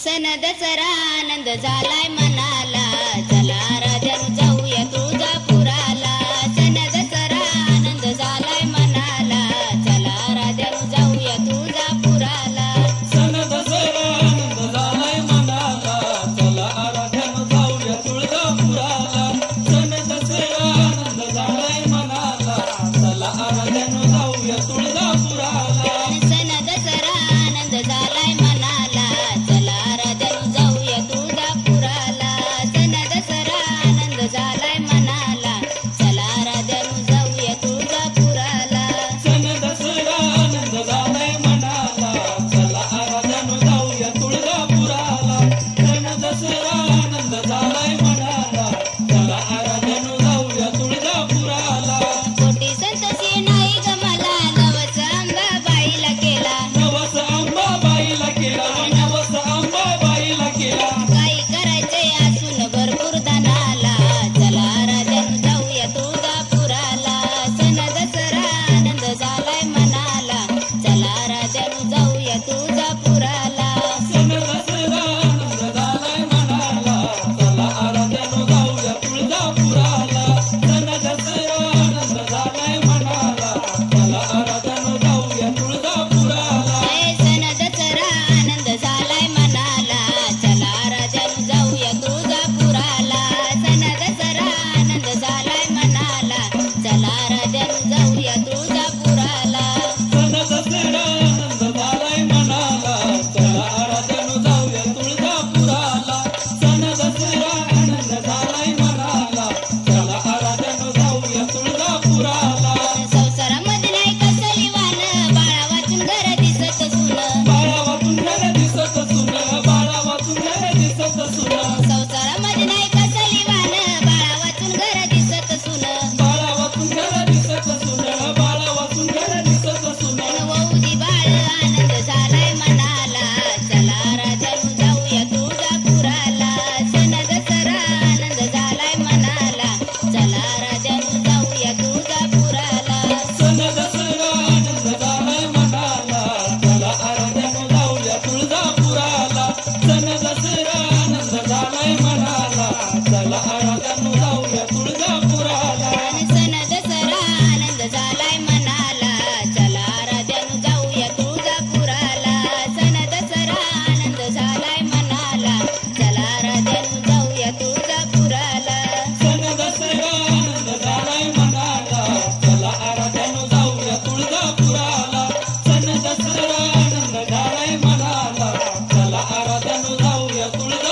सण दसरा आनंद झालाय मनाला, चला राजानु जाऊया तुळजापुराला. सण दसरा आनंद झालाय मनाला, चला राजानु जाऊया तुळजापुराला. सण दसरा आनंद झालाय मनाला, चला राजानु जाऊया तुळजापुराला. सण दसरा आनंद झालाय मनाला, चला राजानु जाऊया तुळजापुराला. सण दसरा आनंद झालाय मनाला, चला राजानु जाऊया तुळजापुराला. सण दसरा आनंद झालाय मनाला, चला राजानु जाऊया तुळजापुराला. सण दसरा आनंद झालाय मनाला, चला राजानु जाऊया तुळजापुराला. सण दसरा आनंद झालाय मनाला, चला राजानु जाऊया तुळजापुराला. कोटी संतसी नाही गमला, नवस अंबाबाईला केला. नवस अंबाबाईला केला, नवस अंबाबाईला केला. काही करायचे असून भरपूर दानाला, चला राजानु जाऊया तुळजापुराला. सण दसरा आनंद झालाय मनाला, चला राजानु जाऊया तुळजापुराला. सण दसरा आनंद झालाय मनाला, चला राजानु जाऊया तुळजापुराला. सण दसरा आनंद झालाय मनाला, चला राजानु जाऊया तुळजापुराला. हे सण दसरा आनंद झालाय मनाला, चला राजानु जाऊया तुळजापुराला. सण दसरा आनंद झालाय मनाला, चला राजानु जाऊया तुळजापुराला. सण दसरा आनंद झालाय मनाला, चला राजानु जाऊया तुळजापुराला. सण दसरा आनंद झालाय मनाला, चला राजानु जाऊया तुळजापुराला. संसारामध्ये नाही कसली वान, बाळा वाचून घर दिसत सुन. बाळा वाचून घर दिसत सुन, बाळा वाचून घर दिसत सुन. संसारामध्ये नाही कसली वान, बाळा वाचून घर दिसत सुन. बाळा वाचून घर दिसत सुन, बाळा वाचून घर दिसत सुन. वौदी बाळ आनंद झालाय मनाला, चला राजानु जाऊया तुळजापुराला. सण दसरा आनंद झालाय मनाला, चला राजानु जाऊया तुळजापुराला. सण दसरा आनंद झालाय मनाला, चला राजानु जाऊया तुळजापुराला. सण दसरा आनंद झालाय मनाला, चला राजानु जाऊया तुळजापुराला. सण दसरा आनंद झालाय मनाला, चला राजानु जाऊया तुळजापुराला. सण दसरा आनंद झालाय मनाला, चला राजानु जाऊया तुळजापुराला. सण दसरा आनंद झालाय मनाला, चला राजानु जाऊया तुळजापुराला. सण दसरा आनंद झालाय मनाला, चला राजानु जाऊया तुळजापुराला.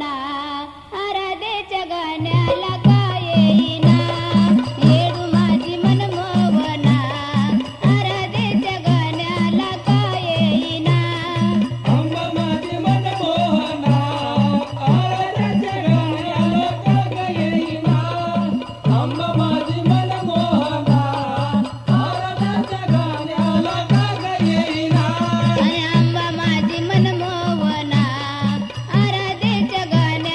मनमोहना आराधेच्या गाण्याला का येईना येडू माझी मनमोहना आराधेच्या गाण्याला का येईना अंबा माझी मनमोहना आराध्याच्या गाण्याला का ग येईना अंबा माझी मनमोहना आराध्याच्या गाण्याला का ग येईना आणि अंबा माझी मनमोहना आराधेच्या गाण्याला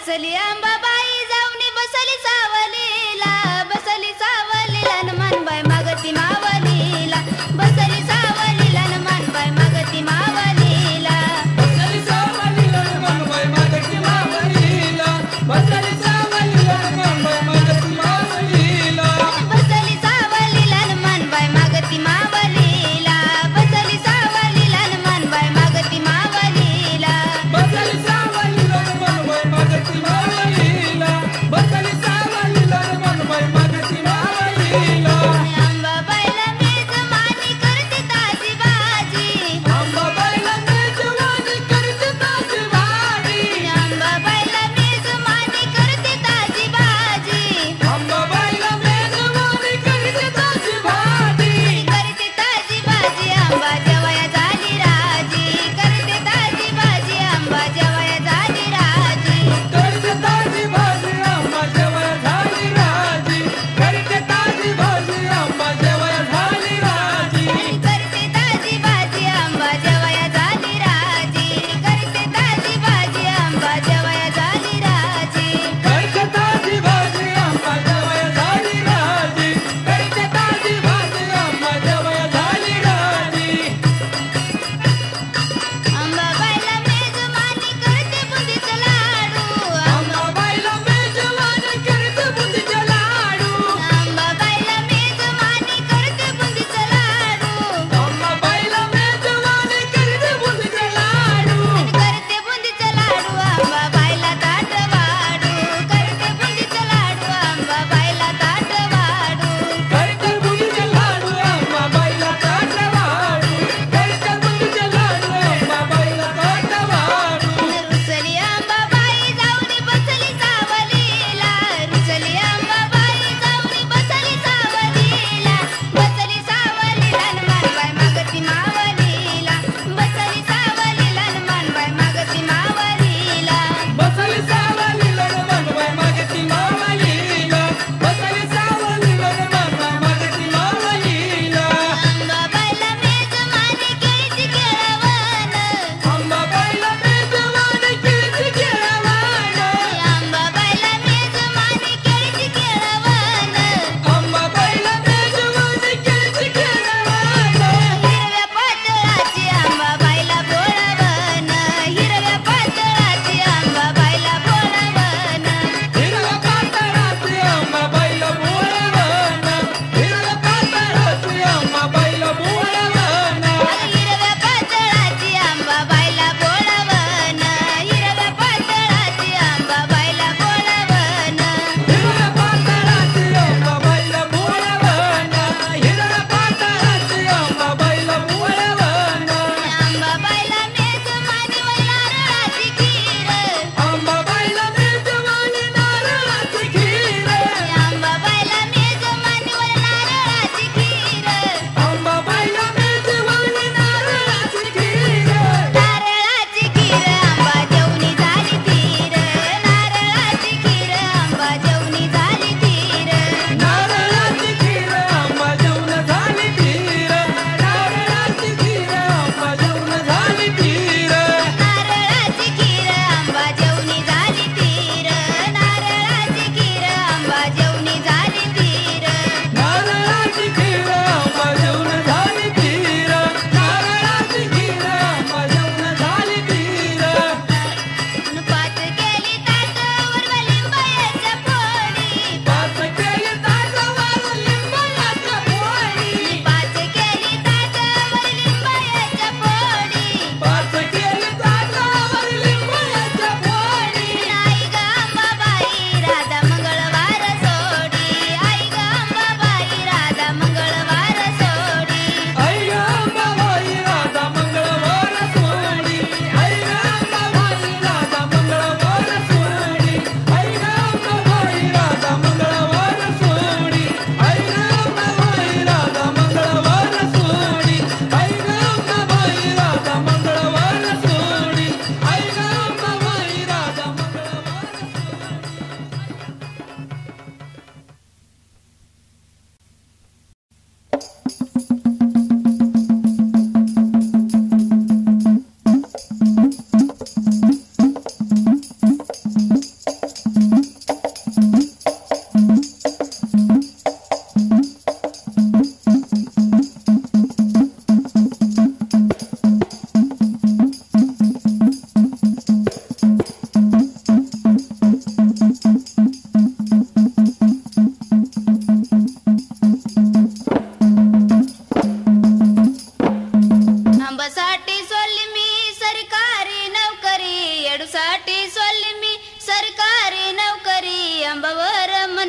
बसली अंबाबाई जाऊनी बसली सावलीला न मनबाई मागती मावलीला बसली सावलीला न मनबाई मागती मावलीला बसली सावलीला मनबाई मागती मावलीला बसली सावलीला मनबाई मागती मावलीला बसली सावलीला न मनबाई मागती मावलीला बसली सावलीला न मनबाई मागती मावलीला बसली सावलीला मनबाई मागती मावलीला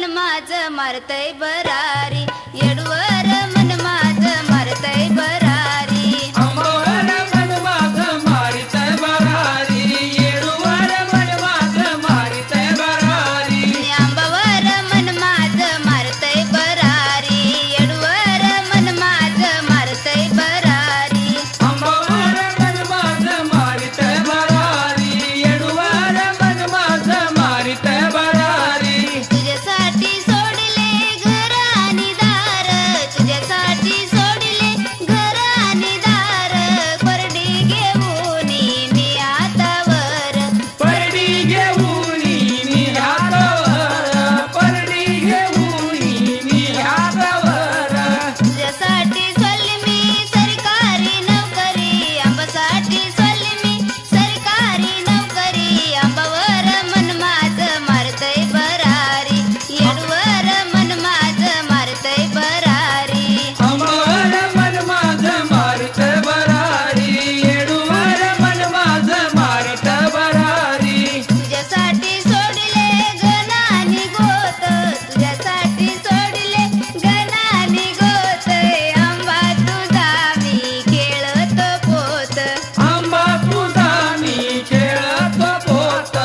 मन माझं मारतय बरारी येडवर मन माझं मारतय बरारी अंबावर मन माझं मारितय बरारी येडूवर मन माझं मारितय बरारी आंबावर मन माझं मारतय बरारी येडवर मन माझं मारतय बरारी अंबावर मन माझं मारितय बरारी येडूवर मन माझं मारितय बरारी तुझ्यासाठी सोडले घर आणि दार तुझ्यासाठी सोडले घर आणि दार परडी घेऊन मी हातावर परडी घेऊन मी हातावर परडी घेऊन मी हातावर तुझ्यासाठी सोडली मी सरकारी नोकरी आंबासाठी सोडली मी सरकारी नोकरी आंबावर मन माझं मारतय बरारी येडवर मन माझं मारतय बरारी अंबावर मन माझं मारितय बरारी येडूवर मन माझं मारितय बरारी तुझ्यासाठी सोडले गण आणि गोत तुझ्यासाठी सोडले गण आणि गोत आंबा तुझा मी खेळतो पोत आंबा तुझा मी खेळतो पोत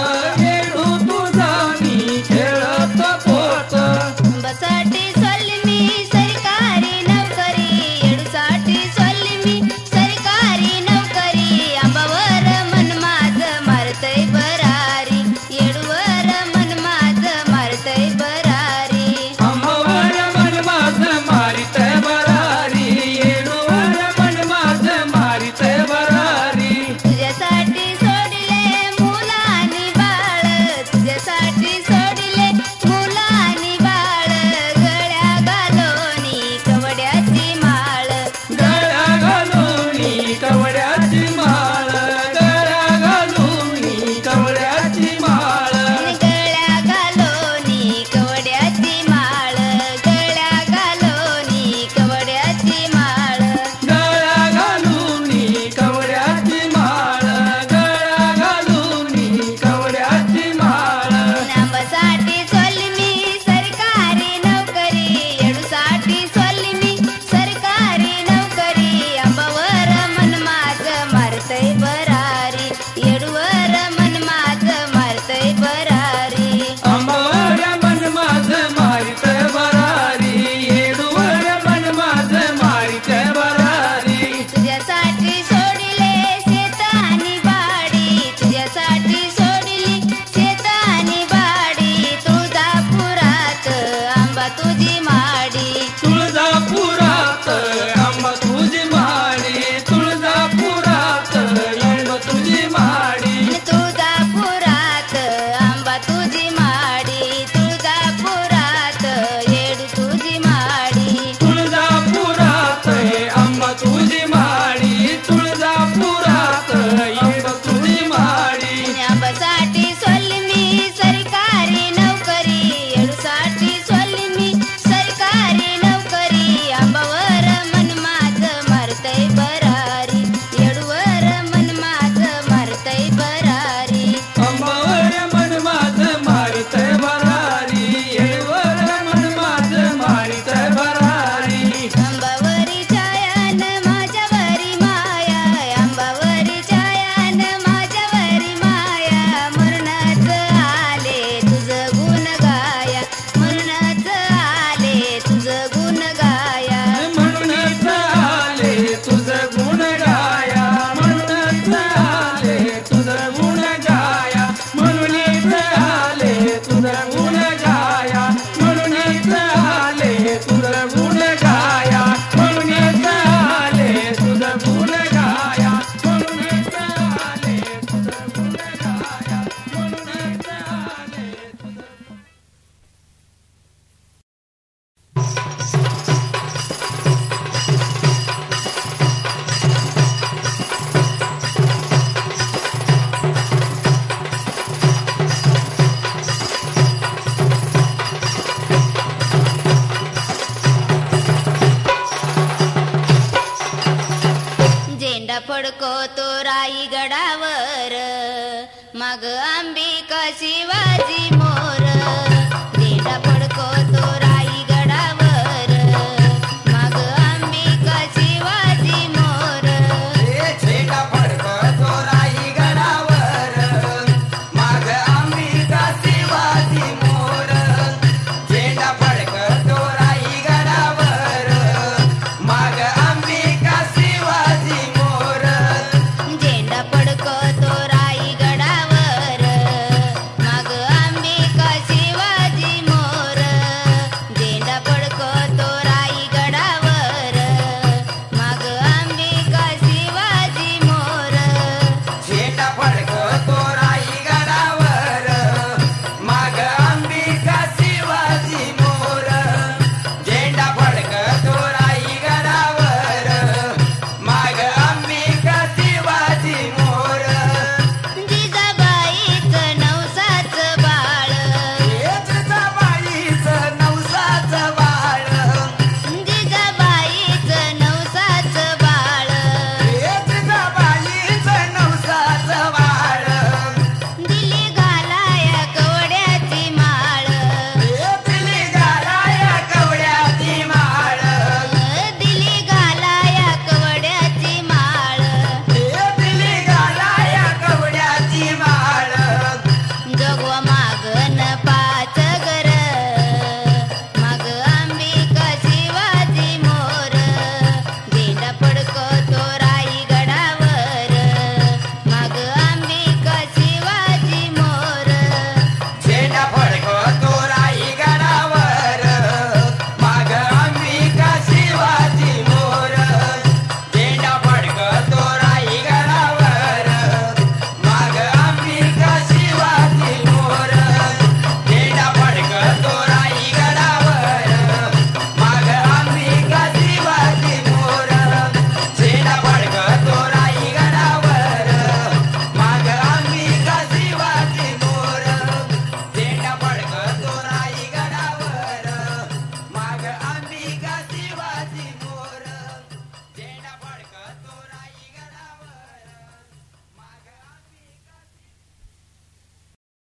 येडू तुझा मी खेळतो पोत आंबासाठी सोडली मी सरकारी नोकरी येडूसाठी सोडली मी सरकारी नोकरी आंबावर मन माझं मारतय बरारी येडूवर मन माझं मारतय बरारी अंबावर मन माझं मारितय बरारी येडूवर मन माझं मारितय बरारी तुझ्यासाठी सोडले मुलं आणि बाळ तुझ्यासाठी सोडले मुलं आणि बाळ गळ्या घालोनी कवड्याची माळ गळ्या घालून कवड्याची माळ गळ्या घालून कवड्याची माळ गळ्या घालोनी कवड्याची माळ गळ्या घालोनी कवड्याची माळ गळ्या घालून कवड्याची माळ गळ्या घालून कवड्याची माळ आंबासाठी सोडली मी सरकारी नोकरी येडूसाठी सोडली मी सरकारी नोकरी आंबावर मन माझं मारतय बरारी येडूवर मन माझं मारतय बरारी अंबावर मन माझं मारितय बरारी येडूवर मन माझं मारितय बरारी तुझ्यासाठी सोडले शेत आणि बाडी तुझ्यासाठी सोडली शेत आणि बाडी तुळजापुरात आंबा तुझी माडी तुळजापुरात आंबा तुझी माडी तुळजापुरात आंबा तुझी माडी तुळजापुरात आंबा तुझी माडी तुळजापुरात येडू तुझी माडी तुळजापुरात आंबा तुझी माडी तुळजापुरात आंबा तुझी माडी आंबासाठी सोडली मी सरकारी नोकरी येडूसाठी सोडली मी सरकारी नोकरी आंबावर मन माझं मारतय बरारी येडूवर मन माझं मारतय बरारी अंबावर मन माझं मारितय बरारी येडूवर मन माझं मारितय बरारी आंबावरी छायान माझ्यावरी माया आंबावरी छायान माझ्यावरी माया म्हणूनच आले तुझं गुण गाया म्हणूनच आले तुझं गुण गाया म्हणूनच आले तुझं गुण गाया म्हणूनच आले तुझं गुण गाया म्हणूनच आले तुझं गुण गाया म्हणूनच आले तुझं गुण गाया म्हणूनच आले तुझं गुण गाया म्हणूनच आले तुझं गुण गाया म्हणूनच आले तुझं झेंडा फडकवतो राईगडावर मग अंबिका शिवाजी मोर